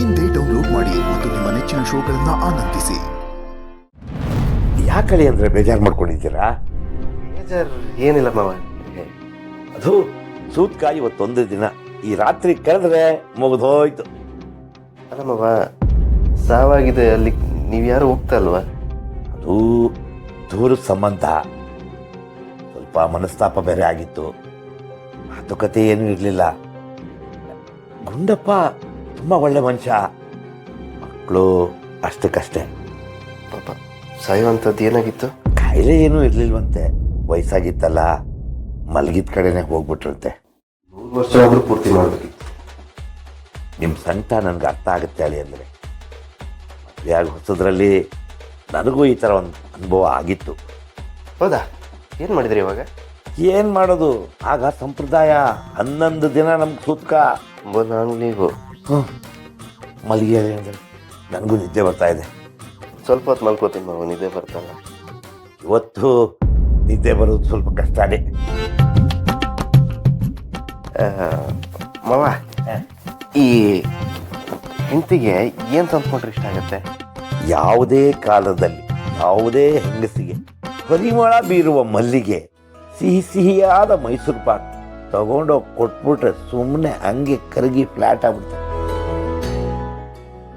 ಇಂದೇ ಡೌನ್ಲೋಡ್ ಮಾಡಿ ಮತ್ತು ನಿಮ್ಮ ನೆಚ್ಚಿನ ಶೋಗಳನ್ನ ಆನಂದಿಸಿ. ಯಾಕಳಿ ಅಂದ್ರೆ ಬೇಜಾರು ಮಾಡ್ಕೊಂಡಿದ್ದೀರಾ? ಬೇಜಾರು ಏನಿಲ್ಲ ಮಾವ. ಅದು ಸೂತ್ಕ ಇವತ್ತೊಂದು ದಿನ, ಈ ರಾತ್ರಿ ಕಳೆದ್ರೆ ಮುಗಿದೋಯ್ತು. ಅಲ್ಲ ಮಾವ, ಸಾವಾಗಿದೆ, ಅಲ್ಲಿ ನೀವ್ಯಾರು ಹೋಗ್ತಾ ಅಲ್ವಾ? ಅದು ದೂರದ ಸಂಬಂಧ, ಸ್ವಲ್ಪ ಮನಸ್ತಾಪ ಬೇರೆ ಆಗಿತ್ತು, ಮಾತುಕತೆ ಏನೂ ಇರಲಿಲ್ಲ. ಗುಂಡಪ್ಪ ತುಂಬ ಒಳ್ಳೆ ಮನುಷ್ಯ, ಮಕ್ಕಳು ಅಷ್ಟಕ್ಕಷ್ಟೇ. ಪಾಪ ಸಾಯುವಂಥದ್ದು ಏನಾಗಿತ್ತು? ಕಾಯಿಲೆ ಏನೂ ಇರಲಿಲ್ವಂತೆ, ವಯಸ್ಸಾಗಿತ್ತಲ್ಲ, ಮಲಗಿದ ಕಡೆನೇ ಹೋಗ್ಬಿಟ್ರಂತೆ. 3 ವರ್ಷ ಆದರೂ ಪೂರ್ತಿ ಮಾಡಬೇಕಿತ್ತು. ನಿಮ್ಮ ಸಂಕಟ ನನಗೆ ಅರ್ಥ ಆಗುತ್ತೆ ಅಳಿ. ಅಂದರೆ ಮದುವೆ ಆಗಿ ಹೊಸದ್ರಲ್ಲಿ ನನಗೂ ಈ ಥರ ಒಂದು ಅನುಭವ ಆಗಿತ್ತು. ಹೌದಾ? ಏನು ಮಾಡಿದ್ರಿ ಇವಾಗ? ಏನು ಮಾಡೋದು, ಆಗ ಸಂಪ್ರದಾಯ 11 ದಿನ ನಮ್ಗೆ ಸೂತ್ಕ. ನಾನು ನೀವು ಮಲಗಿ ಅಂದರೆ ನನಗೂ ನಿದ್ದೆ ಬರ್ತಾ ಇದೆ. ಸ್ವಲ್ಪ ಹೊತ್ತು ಮಲ್ಕೋತೀನಿ ಮಾವ, ನಿದ್ದೆ ಬರ್ತಲ್ಲ. ಇವತ್ತು ನಿದ್ದೆ ಬರೋದು ಸ್ವಲ್ಪ ಕಷ್ಟನೇ. ಮಾವ, ಈ ಹೆಂಡತಿಗೆ ಏನು ತಂದ್ಕೊಂಡ್ರೆ ಇಷ್ಟ ಆಗುತ್ತೆ? ಯಾವುದೇ ಕಾಲದಲ್ಲಿ ಯಾವುದೇ ಹೆಂಗಸಿಗೆ ಪರಿಮಳ ಬೀರುವ ಮಲ್ಲಿಗೆ, ಸಿಹಿ ಸಿಹಿಯಾದ ಮೈಸೂರು ಪಾಕ್ ತಗೊಂಡೋಗಿ ಕೊಟ್ಬಿಟ್ರೆ ಸುಮ್ಮನೆ ಹಂಗೆ ಕರಗಿ ಫ್ಲಾಟ್ ಆಗ್ಬಿಡ್ತಾರೆ.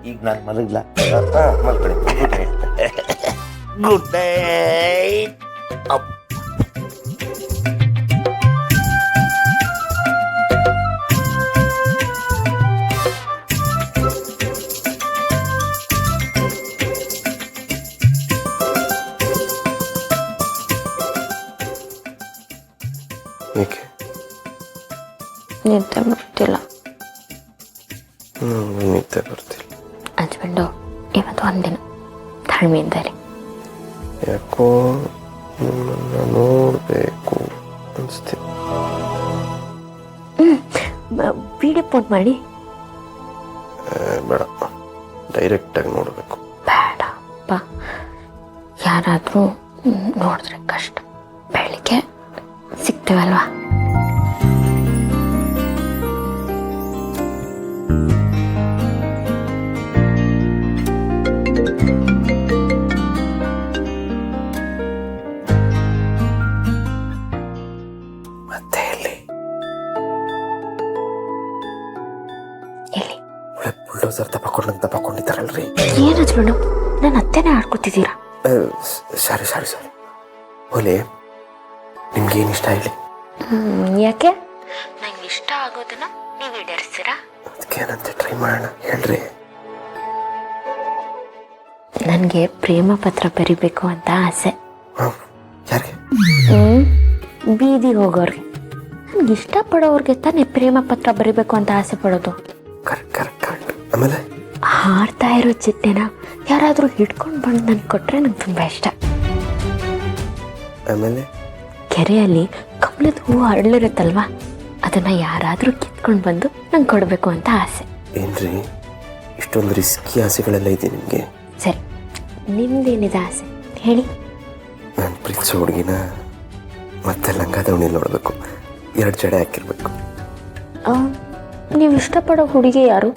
ಈಗ ನಾನು ಮಲಗಲ್ಲ. ಮಲ್ಕೊಳ್ಳಿ. Good night. ಏಕೆ? ನಿದ್ದೆ ಬರ್ತಿಲ್ಲ. ನಿದ್ದೆ ಬರ್ತಿಲ್ಲ. ಹಸ್ಬೆಂಡು ಇವತ್ತು ಒಂದಿನ ತಾಳ್ಮೆಯಿಂದ ಇರಿ. ಯಾಕೋ ನಿಮ್ಮನ್ನು ನೋಡಬೇಕು ಅನಿಸ್ತೀನಿ. ವಿಡಿಯೋ ಫೋನ್ ಮಾಡಿ. ಬೇಡ, ಡೈರೆಕ್ಟಾಗಿ ನೋಡಬೇಕು. ಬೇಡಪ್ಪ, ಯಾರಾದರೂ ನೋಡಿದ್ರೆ ಕಷ್ಟ. ಬೆಳಿಗ್ಗೆ ಸಿಗ್ತೇವಲ್ವಾ? ಮತ್ತೆ ಎಲ್ಲಿ? ಎಲ್ಲಿ? ಬುಲ್ಡೋಸರ್ ತಪ್ಕೊಂಡಿದ್ದಾರಲ್ರಿ. ಏನು ಹಸ್ಬೆಂಡು, ನನ್ನ ಅತ್ತೆನೇ ಆಡ್ಕೊತಿದ್ದೀರಾ? ಸಾರಿ ಓಲೆ, ನಿಮ್ಗೇನು ಇಷ್ಟ ಹೇಳಿ? ಯಾಕೆ? ನಂಗೆ ಇಷ್ಟ ಆಗೋದನ್ನ ನೀವು ಈಡೇರಿಸ್ತೀರಾ? ಅದಕ್ಕೇನಂತೆ ಟ್ರೈ ಮಾಡೋಣ, ಹೇಳ್ರಿ. ನನಗೆ ಪ್ರೇಮ ಪತ್ರ ಬರಿಬೇಕು ಅಂತ ಆಸೆ. ಯಾರಿಗೆ? ಬೀದಿಗೆ ಹೋಗೋರಿಗೆ. ನನಗೆ ಇಷ್ಟಪಡೋರಿಗೆ ತಾನೇ ಪ್ರೇಮ ಪತ್ರ ಬರಿಬೇಕು ಅಂತ ಆಸೆ ಪಡೋದು. ಕರೆಕ್ಟ್. ಆಮೇಲೆ ಹಾರ್ತಾ ಇರೋ ಚಿಟ್ಟೆನ ಯಾರಾದರೂ ಹಿಡ್ಕೊಂಡು ಬಂದು ನನಗೆ ಕೊಟ್ಟರೆ ನಂಗೆ ತುಂಬ ಇಷ್ಟ. ಆಮೇಲೆ ಕೆರೆಯಲ್ಲಿ ಕಮಲದ ಹೂವು ಅರಳಿರುತ್ತಲ್ವಾ, ಅದನ್ನು ಯಾರಾದರೂ ಕಿತ್ಕೊಂಡು ಬಂದು ನಂಗೆ ಕೊಡಬೇಕು ಅಂತ ಆಸೆ. ಏನ್ರಿ ಇಷ್ಟೊಂದು ರಿಸ್ಕಿ ಆಸೆಗಳೆಲ್ಲ ಇದೆ ನಿಮಗೆ? ಸರಿ, ನಿಮ್ದೇನಿದೆ ಆಸೆ ಹೇಳಿ. ನಾನು ಪ್ರೀತಿಸೋ ಹುಡುಗಿನ ಮತ್ತೆ ಲಂಗಾದವಣಿ ನೋಡಬೇಕು, 2 ಜಡೆ ಹಾಕಿರ್ಬೇಕು. ನೀವು ಇಷ್ಟಪಡೋ ಹುಡುಗಿ ಯಾರು?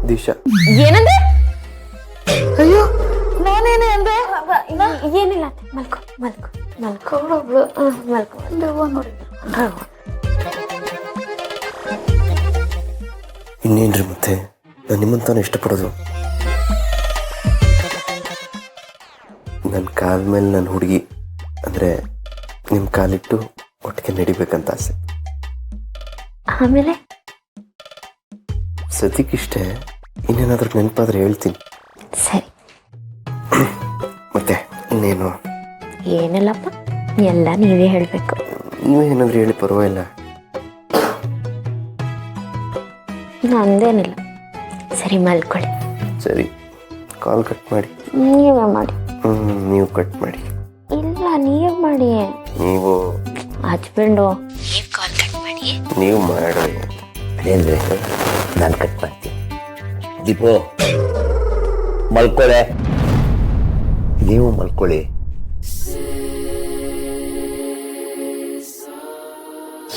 ದಿಶಾ. ಏನಂದ್ರೆ? ಅಯ್ಯೋ, ನಾನೇನೇ ಅಂದೆ? ಏನಿಲ್ಲ, ಮಲ್ಕೊ ನೋಡಿ. ಇನ್ನೇನ್ರಿ ಮತ್ತೆ, ನಾನು ನಿಮ್ಮಂತಾನೆ ಇಷ್ಟಪಡೋದು. ನನ್ನ ಕಾಲ ಮೇಲೆ ನನ್ನ ಹುಡುಗಿ ಅಂದರೆ ನಿಮ್ಮ ಕಾಲಿಟ್ಟು ಒಟ್ಟಿಗೆ ನಡಿಬೇಕಂತ ಆಸೆ. ಆಮೇಲೆ ಸದ್ಯಕ್ಕಿಷ್ಟೇ, ಇನ್ನೇನಾದ್ರೂ ನೆನಪಾದ್ರೆ ಹೇಳ್ತೀನಿ. ಸರಿ. ಮತ್ತೆ ಇನ್ನೇನು? ಏನಿಲ್ಲಪ್ಪ, ಎಲ್ಲ ನೀವೇ ಹೇಳಬೇಕು. ನೀವೇ ಏನಾದರೂ ಹೇಳಿ, ಪರವಾಗಿಲ್ಲ. ನಂದೇನಿಲ್ಲ. ಸರಿ, ಮಲ್ಕೊಳ್ಳಿ. ಸರಿ, ಕಾಲ್ ಕಟ್ ಮಾಡಿ. ನೀವೇ ಮಾಡಿ. ನೀವು ಕಟ್ ಮಾಡಿ. ಇಲ್ಲ, ನೀವು ಮಾಡಿ. ನೀವು ಹಸ್ಬೆಂಡು ಕಾಲ್ ಕಟ್ ಮಾಡಿ. ನೀವು ಮಾಡಿ. ಅದೇಂದ್ರೆ ನಾನು ಕಟ್ ಮಾಡ್ತೀನಿ. ದೀಪು ಮಲ್ಕೊಳ್ಳೆ, ನೀವು ಮಲ್ಕೊಳ್ಳಿ.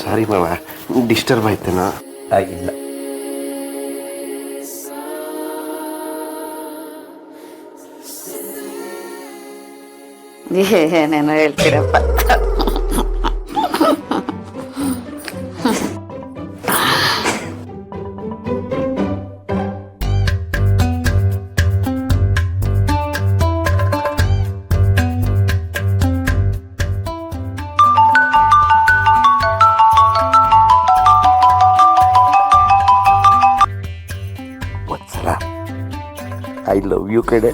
ಸಾರಿ ಮಾವ, ಡಿಸ್ಟರ್ಬ್ ಆಯ್ತೇನಾ? ಆಗಿಲ್ಲ. ಏನೇನೋ ಹೇಳ್ತೀರಪ್ಪ. ಒಂದ್ಸಲ ಐ ಲವ್ ಯು ಕಡೆ.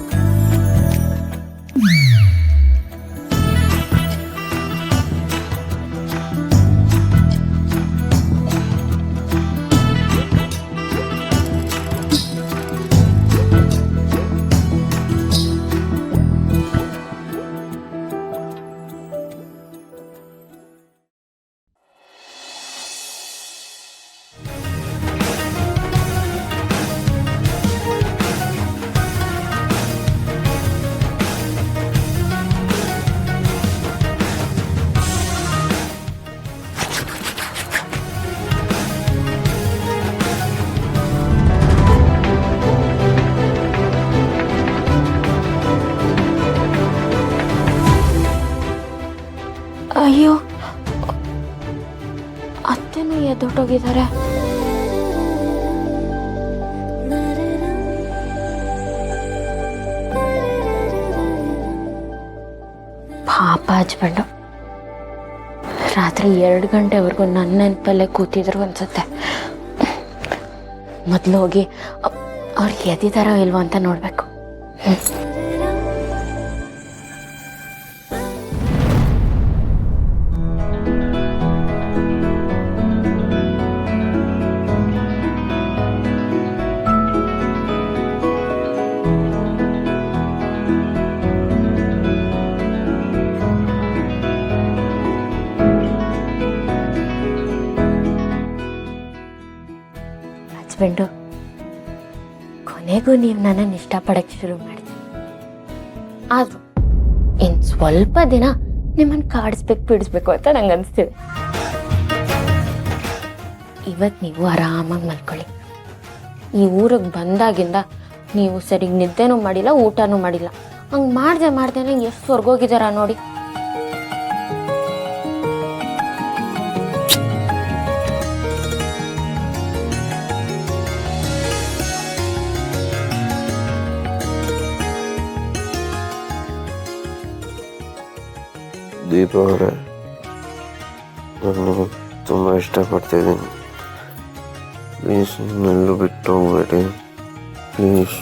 ಅಯ್ಯೋ, ಅತ್ತೆನೂ ಎದ್ದೊಟ್ಟೋಗಿದ್ದಾರೆ. ಪಾಪ ಹಚ್ಬಂಡು ರಾತ್ರಿ 2 ಗಂಟೆವರೆಗೂ ನನ್ನ ನೆನಪಲ್ಲೇ ಕೂತಿದ್ರು ಅನ್ಸುತ್ತೆ. ಮೊದಲು ಹೋಗಿ ಅವ್ರು ಎದ್ದಿದಾರೋ ಇಲ್ವೋ ಅಂತ ನೋಡ್ಬೇಕು. ಹಸ್ಬೆಂಡು, ಕೊನೆಗೂ ನೀವು ನನ್ನನ್ನು ಇಷ್ಟಪಡಕ್ಕೆ ಶುರು ಮಾಡಿದೆ. ಆದ್ರೂ ಇನ್ ಸ್ವಲ್ಪ ದಿನ ನಿಮ್ಮನ್ನು ಕಾಡಿಸ್ಬೇಕು ಬಿಡಿಸ್ಬೇಕು ಅಂತ ನಂಗೆ ಅನಿಸ್ತಿದೆ. ಇವತ್ತು ನೀವು ಆರಾಮಾಗಿ ಮಲ್ಕೊಳ್ಳಿ. ಈ ಊರಿಗೆ ಬಂದಾಗಿಂದ ನೀವು ಸರಿಗೆ ನಿದ್ದೆನೂ ಮಾಡಿಲ್ಲ, ಊಟನೂ ಮಾಡಿಲ್ಲ. ಹಂಗೆ ಮಾಡ್ದೇನೆ ಎಷ್ಟು ಹೊರ್ಗೋಗಿದಾರ ನೋಡಿ. ದೀಪ ಅವರೇ, ನಾನು ತುಂಬ ಇಷ್ಟಪಡ್ತಿದ್ದೀನಿ. ಪ್ಲೀಸ್ ನನ್ನಲ್ಲೂ ಬಿಟ್ಟು ಹೋಗ್ಬೇಡಿ ಪ್ಲೀಸ್.